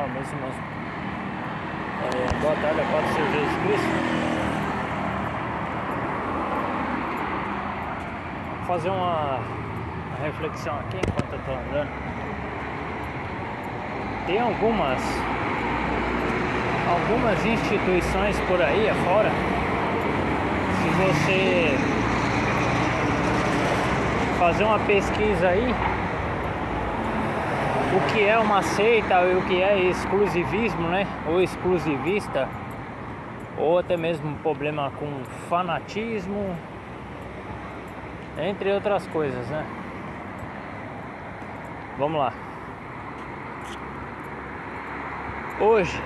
meus irmãos. Boa tarde, a paz do Senhor Jesus Cristo. Vou fazer uma reflexão aqui enquanto eu estou andando. Tem algumas instituições por aí afora. Se você fazer uma pesquisa aí, o que é uma seita e o que é exclusivismo, né? Ou exclusivista, ou até mesmo problema com fanatismo, entre outras coisas, né? Vamos lá. Hoje,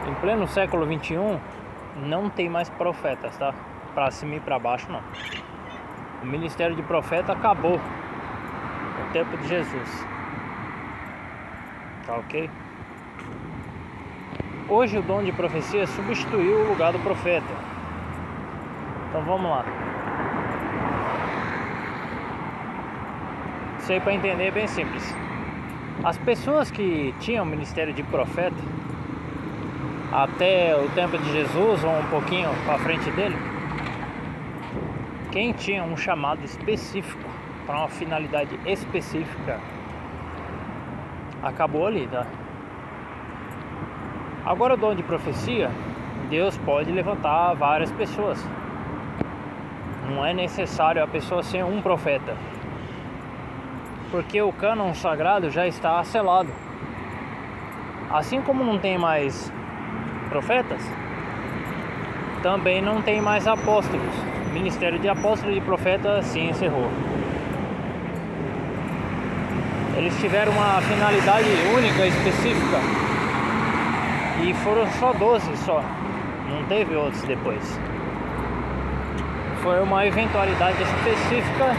em pleno século 21, não tem mais profetas, tá? Pra cima e pra baixo, não. O ministério de profeta acabou no tempo de Jesus. Tá ok? Hoje o dom de profecia substituiu o lugar do profeta. Então vamos lá. Isso aí para entender é bem simples. As pessoas que tinham o ministério de profeta até o tempo de Jesus ou um pouquinho para frente dele, quem tinha um chamado específico para uma finalidade específica, acabou ali, tá? Agora o dom de profecia, Deus pode levantar várias pessoas. Não é necessário a pessoa ser um profeta, porque o cânon sagrado já está selado. Assim como não tem mais profetas, também não tem mais apóstolos. O ministério de apóstolo e de profeta se encerrou. Eles tiveram uma finalidade única, específica, e foram só 12 só, não teve outros depois. Foi uma eventualidade específica,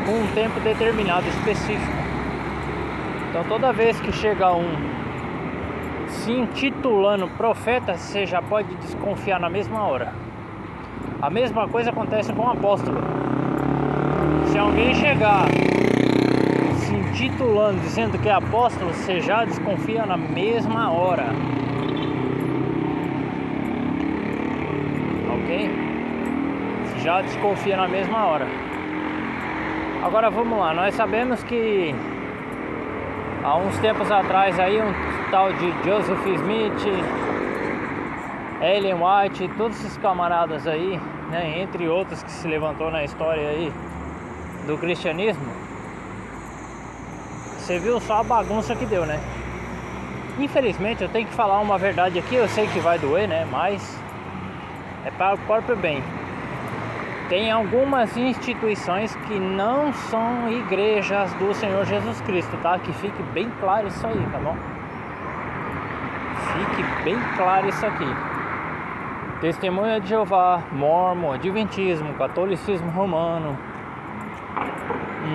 com um tempo determinado específico. Então toda vez que chega um se intitulando profeta, você já pode desconfiar na mesma hora. A mesma coisa acontece com o apóstolo. Se alguém chegar se intitulando, dizendo que é apóstolo, você já desconfia na mesma hora. Ok? Você já desconfia na mesma hora. Agora vamos lá, nós sabemos que há uns tempos atrás aí um tal de Joseph Smith, Ellen White, todos esses camaradas aí, né, entre outros que se levantou na história aí do cristianismo, você viu só a bagunça que deu, né? Infelizmente eu tenho que falar uma verdade aqui, eu sei que vai doer, né, mas é para o próprio bem. Tem algumas instituições que não são igrejas do Senhor Jesus Cristo, tá? Que fique bem claro isso aí, tá bom? Fique bem claro isso aqui. Testemunha de Jeová, Mormon, Adventismo, Catolicismo Romano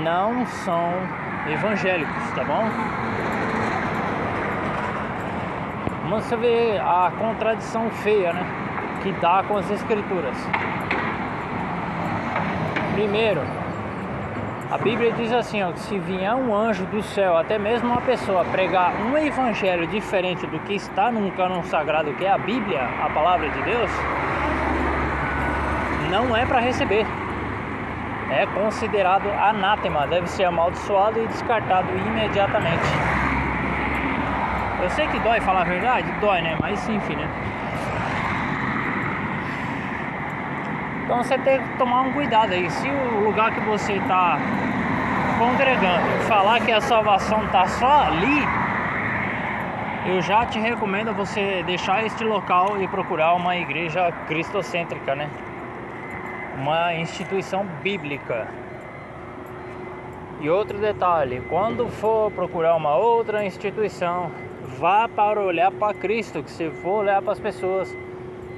não são evangélicos, tá bom? Mas você vê a contradição feia, né? Que dá com as escrituras. Primeiro, a Bíblia diz assim, ó, que se vier um anjo do céu, até mesmo uma pessoa, pregar um evangelho diferente do que está num cânon sagrado, que é a Bíblia, a palavra de Deus, não é para receber. É considerado anátema, deve ser amaldiçoado e descartado imediatamente. Eu sei que dói falar a verdade, dói, né? Mas enfim, né? Então você tem que tomar um cuidado aí. Se o lugar que você está congregando falar que a salvação está só ali, eu já te recomendo você deixar este local e procurar uma igreja cristocêntrica, né? Uma instituição bíblica. E outro detalhe, quando for procurar uma outra instituição, vá para olhar para Cristo, que se for olhar para as pessoas,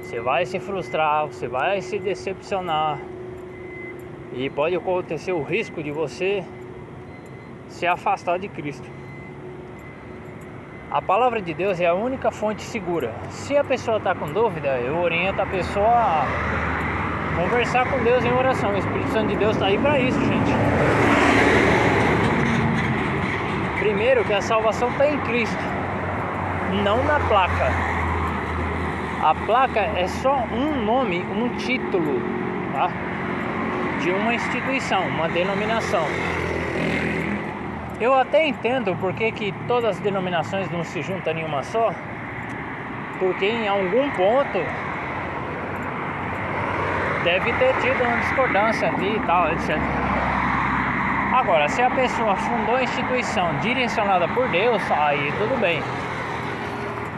você vai se frustrar, você vai se decepcionar e pode acontecer o risco de você se afastar de Cristo. A palavra de Deus é a única fonte segura. Se a pessoa está com dúvida, eu oriento a pessoa a conversar com Deus em oração. O Espírito Santo de Deus está aí para isso, gente. Primeiro, que a salvação está em Cristo. não na placa. A placa é só um nome, um título, tá? De uma instituição, uma denominação. Eu até entendo porque que todas as denominações não se juntam em uma só, porque em algum ponto deve ter tido uma discordância ali e tal, etc. Agora, se a pessoa fundou a instituição direcionada por Deus, aí tudo bem.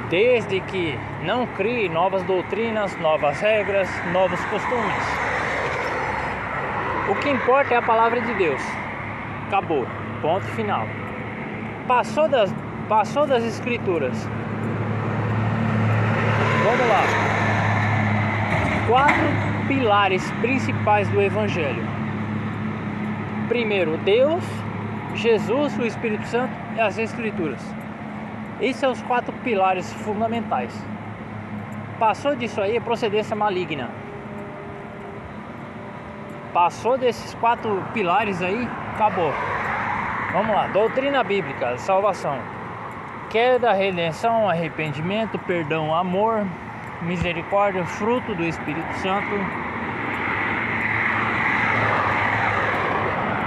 Desde que não crie novas doutrinas, novas regras, novos costumes. O que importa é a palavra de Deus. Acabou. Ponto final. Passou das escrituras. Vamos lá. 4 pilares principais do Evangelho. Primeiro, Deus, Jesus, o Espírito Santo e as Escrituras. Esses são os 4 pilares fundamentais. Passou disso aí é procedência maligna. Passou desses 4 pilares aí, acabou. Vamos lá. Doutrina bíblica, salvação. Queda, redenção, arrependimento, perdão, amor, misericórdia, fruto do Espírito Santo.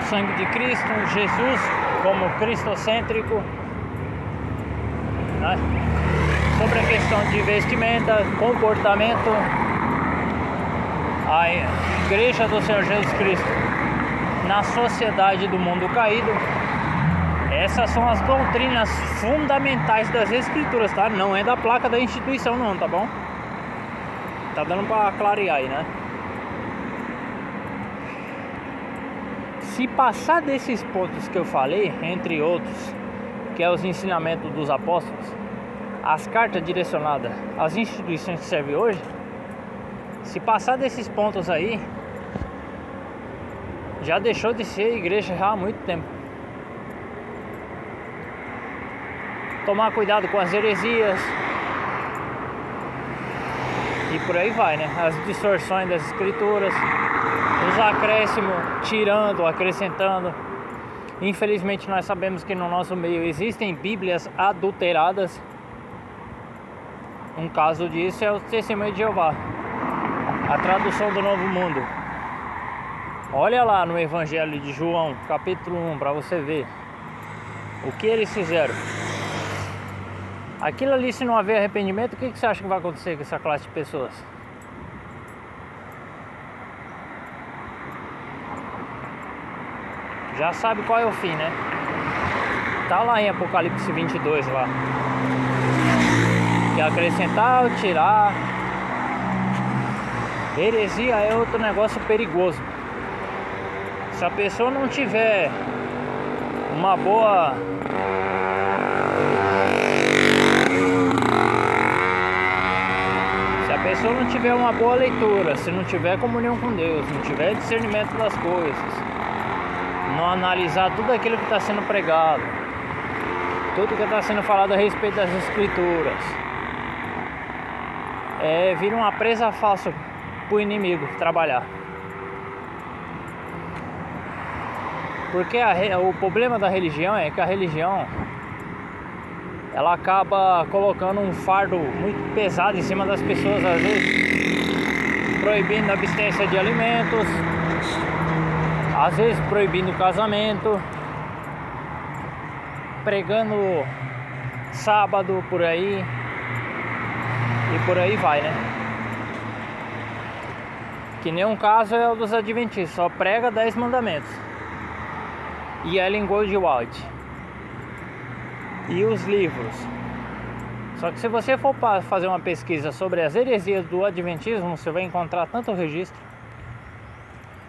Sangue de Cristo, Jesus como cristocêntrico, né? Sobre a questão de vestimenta, comportamento, a Igreja do Senhor Jesus Cristo na sociedade do mundo caído. Essas são as doutrinas fundamentais das Escrituras, tá? Não é da placa da instituição não, tá bom? Tá dando pra clarear aí, né? Se passar desses pontos que eu falei, entre outros, que é os ensinamentos dos apóstolos, as cartas direcionadas às instituições que servem hoje, se passar desses pontos aí, já deixou de ser igreja já há muito tempo. Tomar cuidado com as heresias e por aí vai, né? As distorções das escrituras, os acréscimos, tirando, acrescentando. Infelizmente nós sabemos que no nosso meio existem bíblias adulteradas. Um caso disso é o Testemunho de Jeová, a tradução do Novo Mundo. Olha lá no Evangelho de João, capítulo 1, para você ver o que eles fizeram. Aquilo ali, se não haver arrependimento, o que você acha que vai acontecer com essa classe de pessoas? Já sabe qual é o fim, né? Tá lá em Apocalipse 22 lá. Que acrescentar ou tirar. Heresia é outro negócio perigoso. Se a pessoa não tiver uma boa leitura, se não tiver comunhão com Deus, não tiver discernimento das coisas, não analisar tudo aquilo que está sendo pregado, tudo que está sendo falado a respeito das escrituras, vira uma presa fácil para o inimigo trabalhar. Porque o problema da religião é que a religião ela acaba colocando um fardo muito pesado em cima das pessoas, às vezes proibindo a abstinência de alimentos, às vezes proibindo o casamento, pregando sábado por aí e por aí vai, né? Que nem um caso é o dos adventistas, só prega 10 mandamentos. E Ellen White e os livros. Só que se você for fazer uma pesquisa sobre as heresias do adventismo, você vai encontrar tanto registro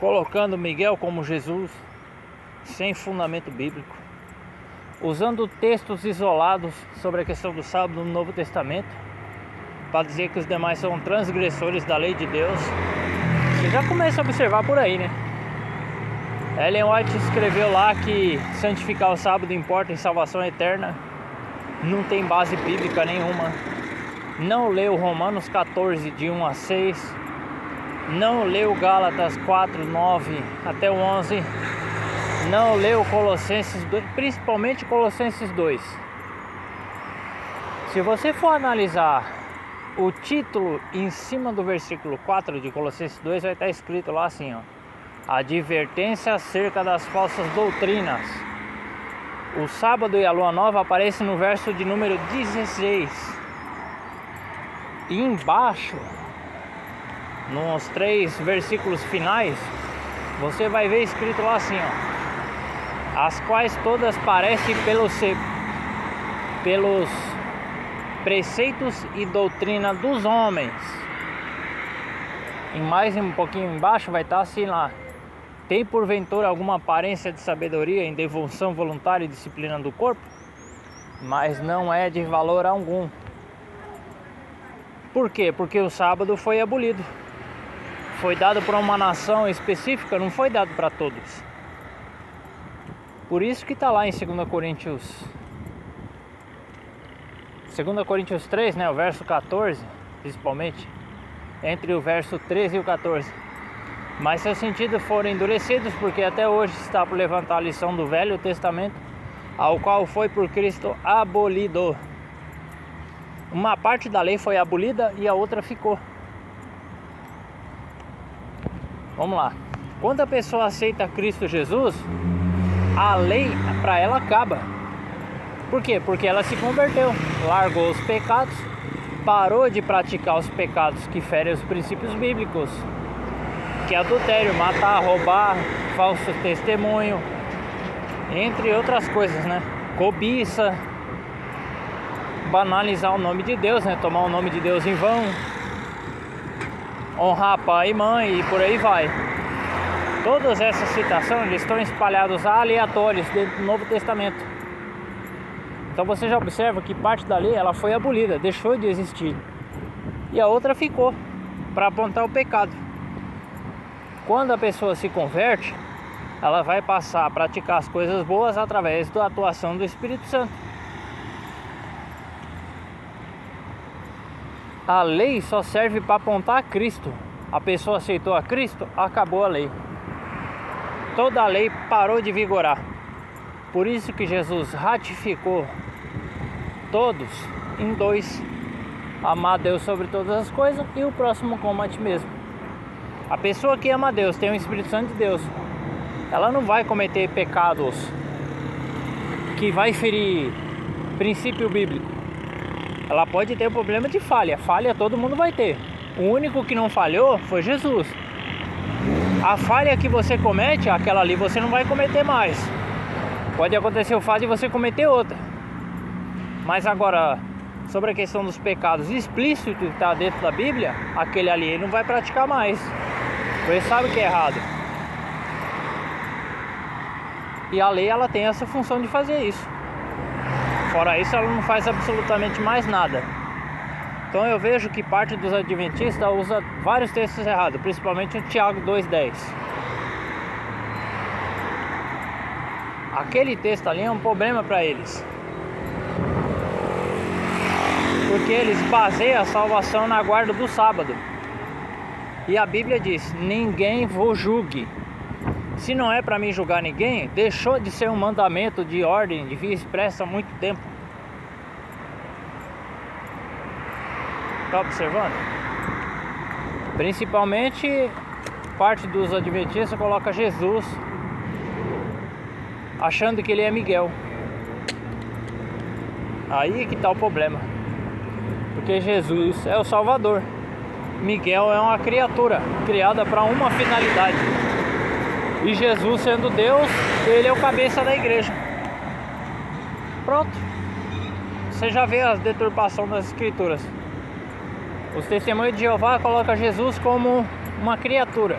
colocando Miguel como Jesus, sem fundamento bíblico, usando textos isolados sobre a questão do sábado no Novo Testamento para dizer que os demais são transgressores da lei de Deus. Você já começa a observar por aí, né? Ellen White escreveu lá que santificar o sábado importa em salvação eterna. Não tem base bíblica nenhuma. Não leu Romanos 14, de 1 a 6. Não leu Gálatas 4, 9 até o 11. Não leu Colossenses 2, principalmente Colossenses 2. Se você for analisar o título em cima do versículo 4 de Colossenses 2, vai estar escrito lá assim, ó: advertência acerca das falsas doutrinas. O sábado e a lua nova aparecem no verso de número 16. E embaixo, nos 3 versículos finais, você vai ver escrito lá assim, ó: as quais todas parecem pelos preceitos e doutrina dos homens. E mais um pouquinho embaixo vai estar assim lá: tem porventura alguma aparência de sabedoria em devoção voluntária e disciplina do corpo, mas não é de valor algum. Por quê? Porque o sábado foi abolido. Foi dado para uma nação específica, não foi dado para todos. Por isso que está lá em 2 Coríntios 3, né, o verso 14, principalmente, entre o verso 13 e o 14. Mas seus sentidos foram endurecidos, porque até hoje está por levantar a lição do Velho Testamento, ao qual foi por Cristo abolido. Uma parte da lei foi abolida e a outra ficou. Vamos lá. Quando a pessoa aceita Cristo Jesus, a lei para ela acaba. Por quê? Porque ela se converteu, largou os pecados, parou de praticar os pecados que ferem os princípios bíblicos, que é adultério, matar, roubar, falso testemunho, entre outras coisas, né? Cobiça, banalizar o nome de Deus, né? Tomar o nome de Deus em vão, honrar pai e mãe e por aí vai. Todas essas citações estão espalhadas aleatórias dentro do Novo Testamento. Então você já observa que parte da lei ela foi abolida, deixou de existir, e a outra ficou para apontar o pecado. Quando a pessoa se converte, ela vai passar a praticar as coisas boas através da atuação do Espírito Santo. A lei só serve para apontar a Cristo. A pessoa aceitou a Cristo, acabou a lei. Toda a lei parou de vigorar. Por isso que Jesus ratificou todos em 2: amar a Deus sobre todas as coisas e o próximo como a ti mesmo. A pessoa que ama a Deus, tem o Espírito Santo de Deus, ela não vai cometer pecados que vai ferir princípio bíblico. Ela pode ter um problema de falha. Falha todo mundo vai ter. O único que não falhou foi Jesus. A falha que você comete, aquela ali você não vai cometer mais. Pode acontecer o fato de você cometer outra. Mas agora, sobre a questão dos pecados explícitos que está dentro da Bíblia, aquele ali ele não vai praticar mais. Ele sabe que é errado. E a lei ela tem essa função de fazer isso. Fora isso, ela não faz absolutamente mais nada. Então eu vejo que parte dos adventistas usa vários textos errados, principalmente o Tiago 2,10. Aquele texto ali é um problema para eles, porque eles baseiam a salvação na guarda do sábado. E a Bíblia diz: ninguém vos julgue. Se não é para mim julgar ninguém, deixou de ser um mandamento de ordem, de via expressa há muito tempo. Está observando? Principalmente parte dos adventistas coloca Jesus achando que ele é Miguel. Aí que está o problema. Porque Jesus é o Salvador. Miguel é uma criatura criada para uma finalidade. E Jesus, sendo Deus, ele é o cabeça da igreja. Pronto. Você já vê a deturpação das escrituras. Os testemunhos de Jeová colocam Jesus como uma criatura.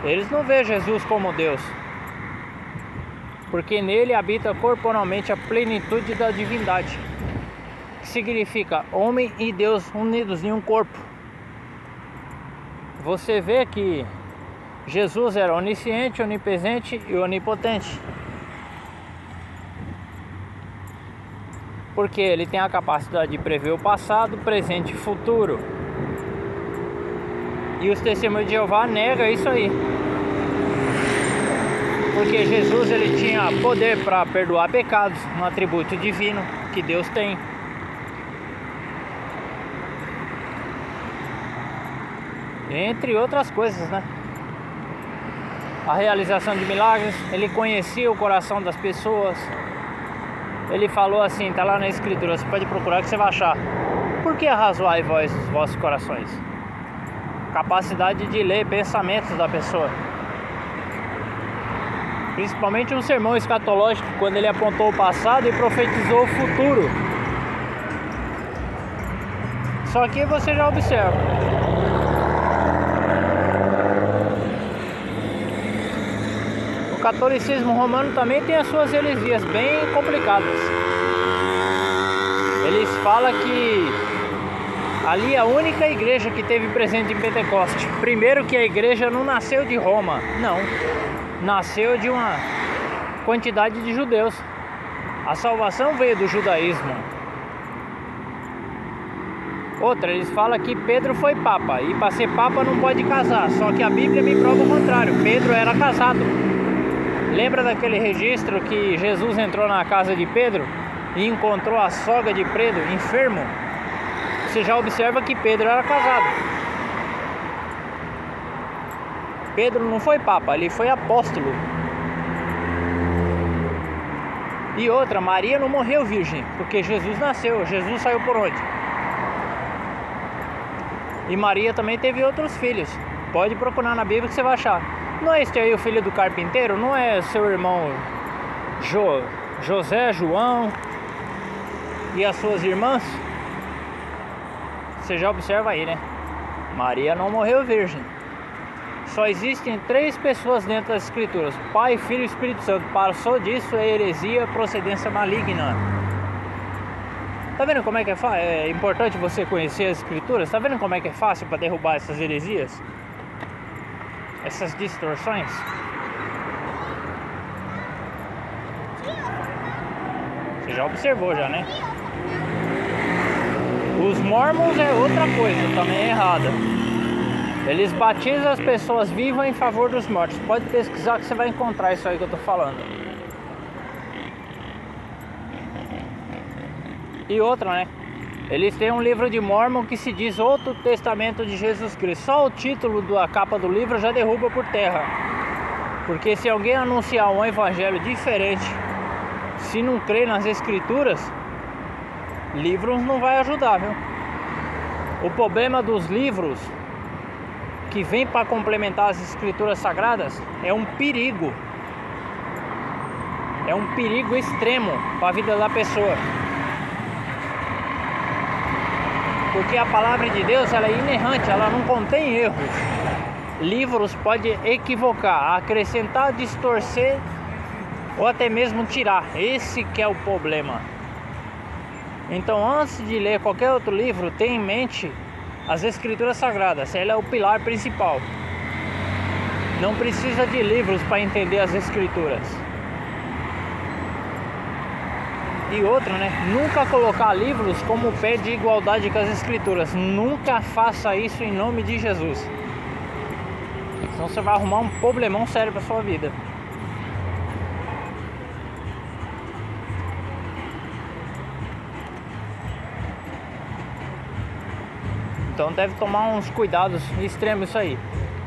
Eles não veem Jesus como Deus, porque nele habita corporalmente a plenitude da divindade, que significa homem e Deus unidos em um corpo. Você vê que Jesus era onisciente, onipresente e onipotente, porque ele tem a capacidade de prever o passado, presente e futuro. E os testemunhos de Jeová negam isso aí, porque Jesus ele tinha poder para perdoar pecados, um atributo divino que Deus tem. entre outras coisas, né? A realização de milagres, ele conhecia o coração das pessoas. Ele falou assim, tá lá na escritura, você pode procurar que você vai achar. Por que arrazoai vós os vossos corações? Capacidade de ler pensamentos da pessoa. Principalmente um sermão escatológico, quando ele apontou o passado e profetizou o futuro. Só que você já observa. O catolicismo romano também tem as suas heresias bem complicadas. Eles falam que ali é a única igreja que teve presente em Pentecoste. Primeiro que a igreja não nasceu de Roma, não. Nasceu de uma quantidade de judeus. A salvação veio do judaísmo. Outra, eles falam que Pedro foi papa. E para ser papa não pode casar. Só que a Bíblia me prova o contrário. Pedro era casado. Lembra daquele registro que Jesus entrou na casa de Pedro e encontrou a sogra de Pedro enfermo? Você já observa que Pedro era casado. Pedro não foi papa, ele foi apóstolo. E outra, Maria não morreu virgem, porque Jesus nasceu. Jesus saiu por onde? E Maria também teve outros filhos. Pode procurar na Bíblia que você vai achar. Não é este aí o filho do carpinteiro? Não é seu irmão José, João e as suas irmãs? Você já observa aí, né? Maria não morreu virgem. Só existem 3 pessoas dentro das escrituras: Pai, Filho e Espírito Santo. Passou disso é heresia, procedência maligna. Tá vendo como é que é importante você conhecer as escrituras? Tá vendo como é que é fácil para derrubar essas heresias? Essas distorções? Você já observou já, né? Os mormons é outra coisa, também é errada. Eles batizam as pessoas vivas em favor dos mortos. Pode pesquisar que você vai encontrar isso aí que eu tô falando. E outra, né? Eles têm um livro de Mórmon que se diz Outro Testamento de Jesus Cristo. Só o título da capa do livro já derruba por terra. Porque se alguém anunciar um evangelho diferente, se não crer nas escrituras, livros não vai ajudar, viu? O problema dos livros que vem para complementar as escrituras sagradas é um perigo. É um perigo extremo para a vida da pessoa. Porque a palavra de Deus, ela é inerrante, ela não contém erros. Livros podem equivocar, acrescentar, distorcer ou até mesmo tirar. Esse que é o problema. Então, antes de ler qualquer outro livro, tenha em mente as escrituras sagradas. Ela é o pilar principal. Não precisa de livros para entender as escrituras. E outra, né? Nunca colocar livros como pé de igualdade com as escrituras. Nunca faça isso em nome de Jesus. Senão você vai arrumar um problemão sério para sua vida. Então deve tomar uns cuidados extremos isso aí.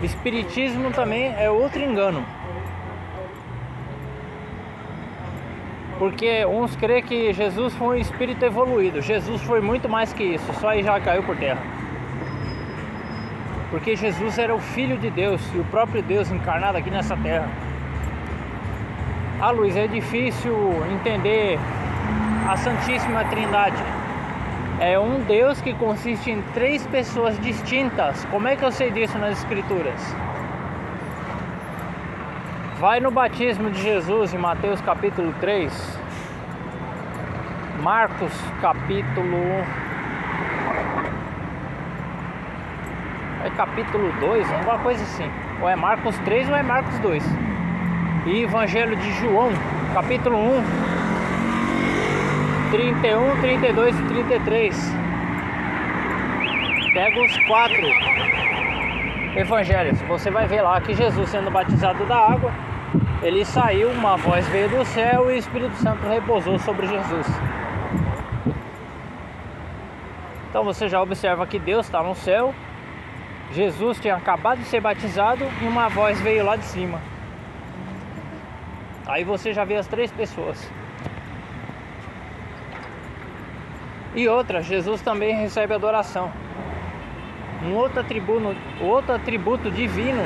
Espiritismo também é outro engano. Porque uns creem que Jesus foi um espírito evoluído. Jesus foi muito mais que isso, só aí já caiu por terra. Porque Jesus era o Filho de Deus e o próprio Deus encarnado aqui nessa terra. Ah, Luiz, é difícil entender a Santíssima Trindade. É um Deus que consiste em 3 pessoas distintas. Como é que eu sei disso nas Escrituras? Vai no batismo de Jesus em Mateus capítulo 3, Marcos capítulo... é capítulo 2, alguma coisa assim. Ou é Marcos 3 ou é Marcos 2. E Evangelho de João, capítulo 1, 31, 32 e 33. Pega os 4 evangelhos. Você vai ver lá que Jesus sendo batizado da água, ele saiu, uma voz veio do céu e o Espírito Santo repousou sobre Jesus. Então você já observa que Deus está no céu, Jesus tinha acabado de ser batizado e uma voz veio lá de cima. Aí você já vê as 3 pessoas. E outra, Jesus também recebe adoração. Um outro atributo divino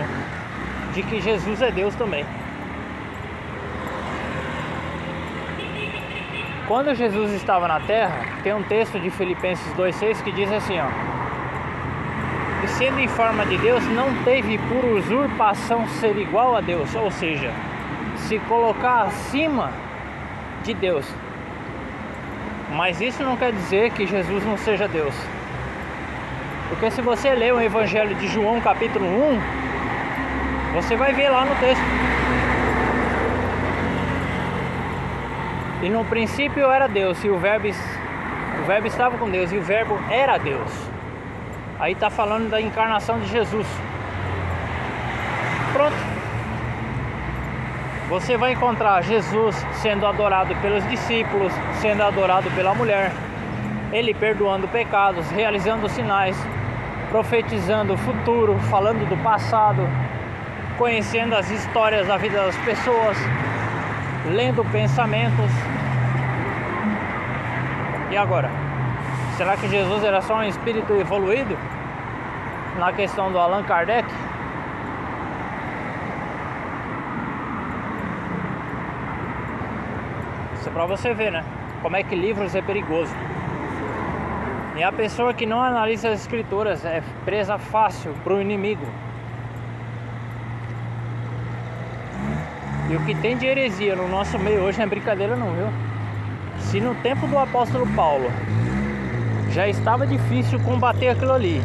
de que Jesus é Deus também. Quando Jesus estava na terra, tem um texto de Filipenses 2,6 que diz assim, ó: e sendo em forma de Deus, não teve por usurpação ser igual a Deus, ou seja, se colocar acima de Deus. Mas isso não quer dizer que Jesus não seja Deus. Porque se você ler o Evangelho de João capítulo 1, você vai ver lá no texto. E no princípio era Deus, e o verbo estava com Deus, e o verbo era Deus. Aí está falando da encarnação de Jesus. Pronto. Você vai encontrar Jesus sendo adorado pelos discípulos, sendo adorado pela mulher, ele perdoando pecados, realizando sinais, profetizando o futuro, falando do passado, conhecendo as histórias da vida das pessoas, lendo pensamentos. E agora? Será que Jesus era só um espírito evoluído? Na questão do Allan Kardec? Isso é pra você ver, né? Como é que livros é perigoso. E a pessoa que não analisa as escrituras é presa fácil pro inimigo. E o que tem de heresia no nosso meio hoje não é brincadeira não, viu? Se no tempo do apóstolo Paulo já estava difícil combater aquilo ali,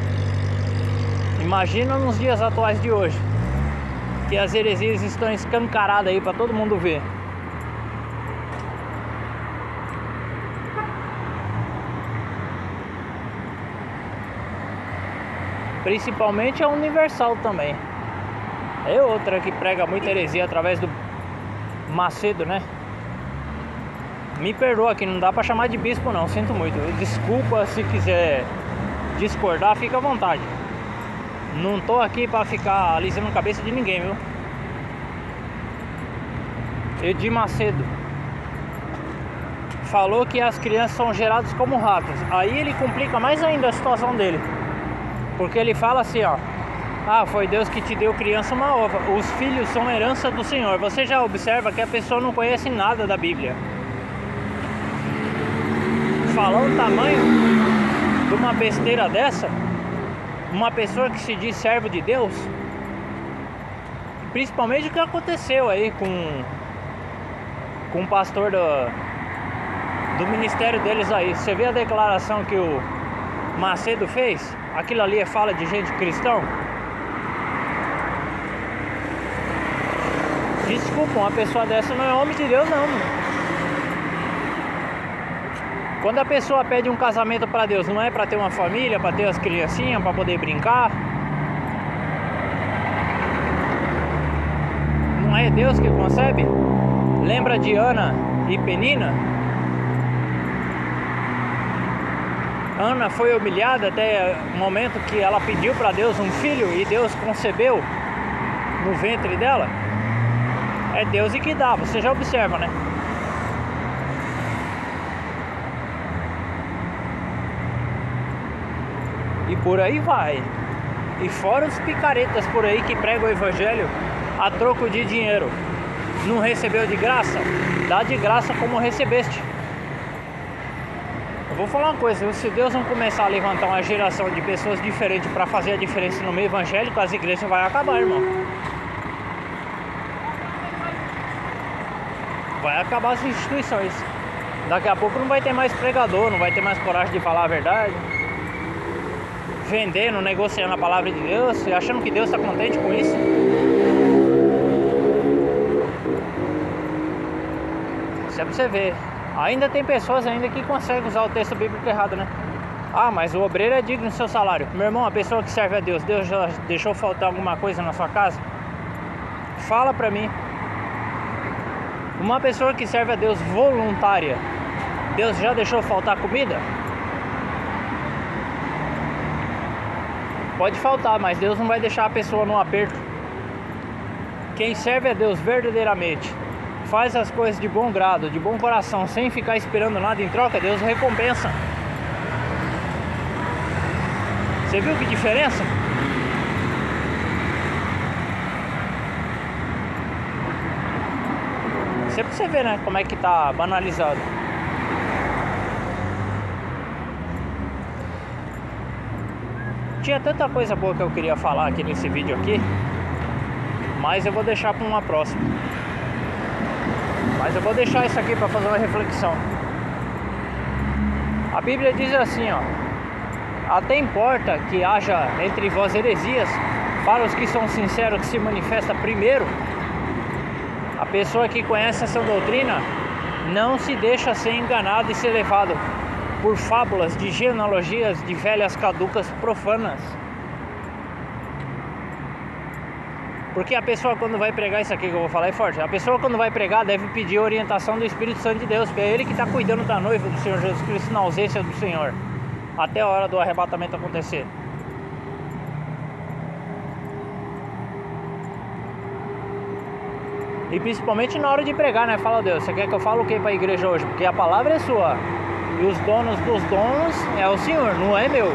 imagina nos dias atuais de hoje, que as heresias estão escancaradas aí para todo mundo ver. Principalmente a Universal também. É outra que prega muita heresia através do Macedo, né? Me perdoa que não dá pra chamar de bispo não, sinto muito. Desculpa, se quiser discordar, fica à vontade. Não tô aqui pra ficar alisando a cabeça de ninguém, viu? Edir Macedo falou que as crianças são geradas como ratos. Aí ele complica mais ainda a situação dele. Porque ele fala assim, ó: ah, foi Deus que te deu criança uma ova. Os filhos são herança do Senhor. Você já observa que a pessoa não conhece nada da Bíblia. Falar o tamanho de uma besteira dessa, uma pessoa que se diz servo de Deus, principalmente o que aconteceu aí com o pastor do ministério deles aí. Você vê a declaração que o Macedo fez? Aquilo ali é fala de gente cristão? Desculpa, uma pessoa dessa não é homem de Deus não, mano. Quando a pessoa pede um casamento para Deus, não é para ter uma família, para ter as criancinhas, para poder brincar? Não é Deus que concebe? Lembra de Ana e Penina? Ana foi humilhada até o momento que ela pediu para Deus um filho e Deus concebeu no ventre dela. É Deus que dá, você já observa, né? E por aí vai. E fora os picaretas por aí que pregam o evangelho a troco de dinheiro. Não recebeu de graça? Dá de graça como recebeste. Eu vou falar uma coisa, se Deus não começar a levantar uma geração de pessoas diferentes para fazer a diferença no meio evangélico, as igrejas vão acabar, irmão. Vai acabar as instituições. Daqui a pouco não vai ter mais pregador, não vai ter mais coragem de falar a verdade, vendendo, negociando a palavra de Deus, achando que Deus está contente com isso. Isso é pra você ver. Ainda tem pessoas ainda que conseguem usar o texto bíblico errado, né? Ah, mas o obreiro é digno do seu salário. Meu irmão, a pessoa que serve a Deus, Deus já deixou faltar alguma coisa na sua casa? Fala pra mim. Uma pessoa que serve a Deus voluntária, Deus já deixou faltar comida? pode faltar, mas Deus não vai deixar a pessoa num aperto. Quem serve a Deus verdadeiramente, faz as coisas de bom grado, de bom coração, sem ficar esperando nada em troca, Deus recompensa. Você viu que diferença? Sempre você vê, né, como é que tá banalizado. Tinha tanta coisa boa que eu queria falar aqui nesse vídeo aqui, mas eu vou deixar para uma próxima. Mas eu vou deixar isso aqui para fazer uma reflexão. A Bíblia diz assim, ó: até importa que haja entre vós heresias, para os que são sinceros que se manifesta primeiro. A pessoa que conhece essa doutrina não se deixa ser enganado e ser levado por fábulas de genealogias de velhas caducas profanas. Porque a pessoa, quando vai pregar, isso aqui que eu vou falar é forte, a pessoa quando vai pregar deve pedir orientação do Espírito Santo de Deus, porque é Ele que está cuidando da noiva do Senhor Jesus Cristo na ausência do Senhor, até a hora do arrebatamento acontecer. E principalmente na hora de pregar, né? Fala, Deus, você quer que eu fale o que para a igreja hoje? Porque a palavra é sua. E os donos dos dons é o Senhor, não é meu.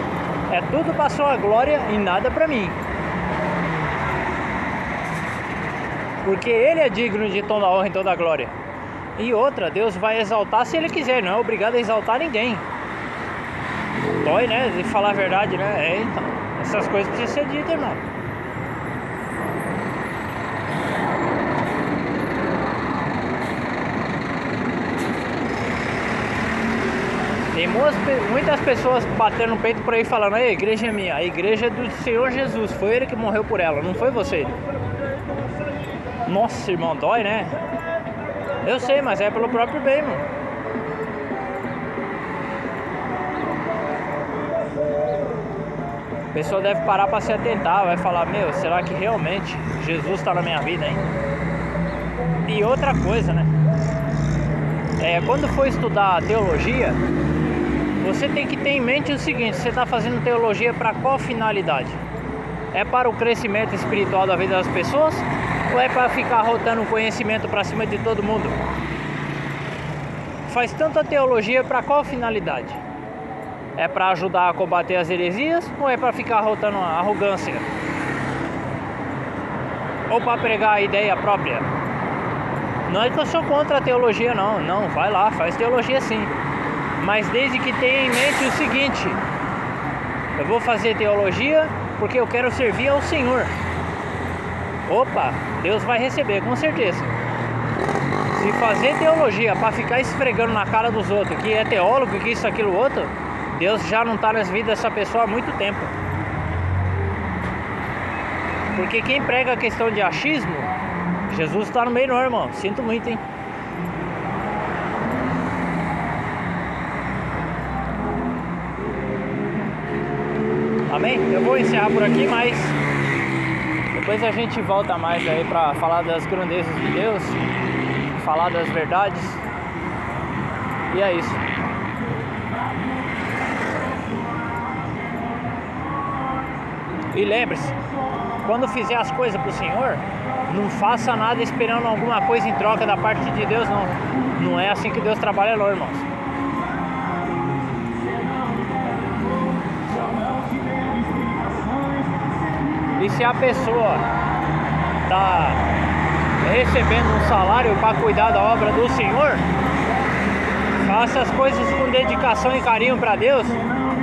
É tudo para a sua glória e nada para mim. Porque Ele é digno de toda a honra e toda a glória. E outra, Deus vai exaltar se Ele quiser, não é obrigado a exaltar ninguém. Dói, né? De falar a verdade, né? Então, essas coisas precisam ser ditas, irmão. Tem muitas pessoas batendo no peito por aí falando: a igreja é minha, a igreja é do Senhor Jesus, foi Ele que morreu por ela, não foi você. Nossa, irmão, dói, né? Eu sei, mas é pelo próprio bem, mano. A pessoa deve parar para se atentar, vai falar: meu, será que realmente Jesus está na minha vida, hein? E outra coisa, né? Quando for estudar teologia, você tem que ter em mente o seguinte: você está fazendo teologia para qual finalidade? É para o crescimento espiritual da vida das pessoas? Ou é para ficar rotando conhecimento para cima de todo mundo? Faz tanta teologia para qual finalidade? É para ajudar a combater as heresias? Ou é para ficar rotando a arrogância? Ou para pregar a ideia própria? Não é que eu sou contra a teologia, não. Não, vai lá, faz teologia sim. Mas desde que tenha em mente o seguinte: eu vou fazer teologia porque eu quero servir ao Senhor. Opa, Deus vai receber, com certeza. Se fazer teologia para ficar esfregando na cara dos outros que é teólogo, que isso, aquilo, outro, Deus já não está nas vidas dessa pessoa há muito tempo. Porque quem prega a questão de achismo, Jesus está no meio, não, irmão. Sinto muito, hein? Amém? Eu vou encerrar por aqui, mas depois a gente volta mais aí para falar das grandezas de Deus, falar das verdades. E é isso. E lembre-se, quando fizer as coisas pro Senhor, não faça nada esperando alguma coisa em troca da parte de Deus, não. Não é assim que Deus trabalha, não, irmãos. E se a pessoa está recebendo um salário para cuidar da obra do Senhor, faça as coisas com dedicação e carinho para Deus,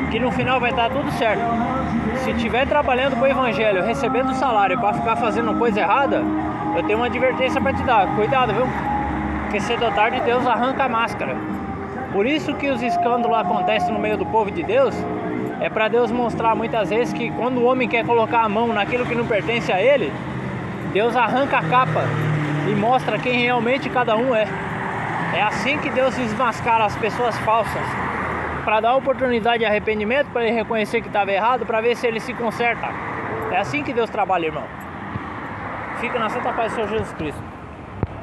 que no final vai dar tudo certo. Se estiver trabalhando com o Evangelho, recebendo salário para ficar fazendo coisa errada, eu tenho uma advertência para te dar: cuidado, viu? Porque cedo ou tarde Deus arranca a máscara. Por isso que os escândalos acontecem no meio do povo de Deus. É para Deus mostrar muitas vezes que quando o homem quer colocar a mão naquilo que não pertence a ele, Deus arranca a capa e mostra quem realmente cada um é. É assim que Deus desmascara as pessoas falsas, para dar oportunidade de arrependimento, para ele reconhecer que estava errado, para ver se ele se conserta. É assim que Deus trabalha, irmão. Fica na santa paz do Senhor Jesus Cristo.